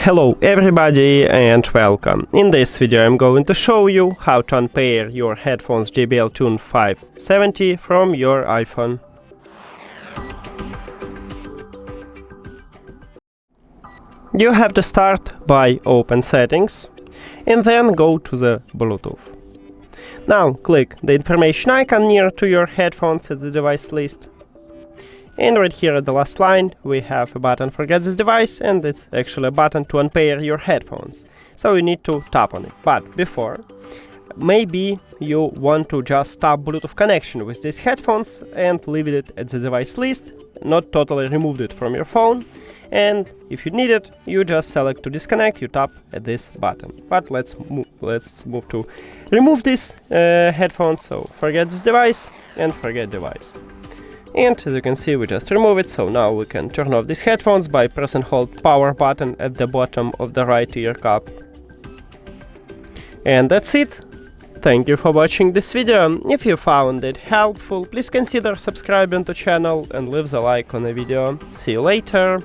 Hello everybody and welcome. In this video I'm going to show you how to unpair your headphones JBL Tune 570 from your iPhone. You have to start by open settings and then go to the Bluetooth. Now click the information icon near to your headphones at the device list. And right here at the last line we have a button for Get This Device, and it's actually a button to unpair your headphones. So you need to tap on it. But before, maybe you want to just tap Bluetooth connection with these headphones and leave it at the device list, not totally remove it from your phone. And if you need it, you just select to disconnect, you tap at this button. But let's move to remove these headphones. So forget this device and forget device. And as you can see, we just remove it, so now we can turn off these headphones by press and hold power button at the bottom of the right ear cup. And that's it. Thank you for watching this video. If you found it helpful, please consider subscribing to the channel and leave a like on the video. See you later.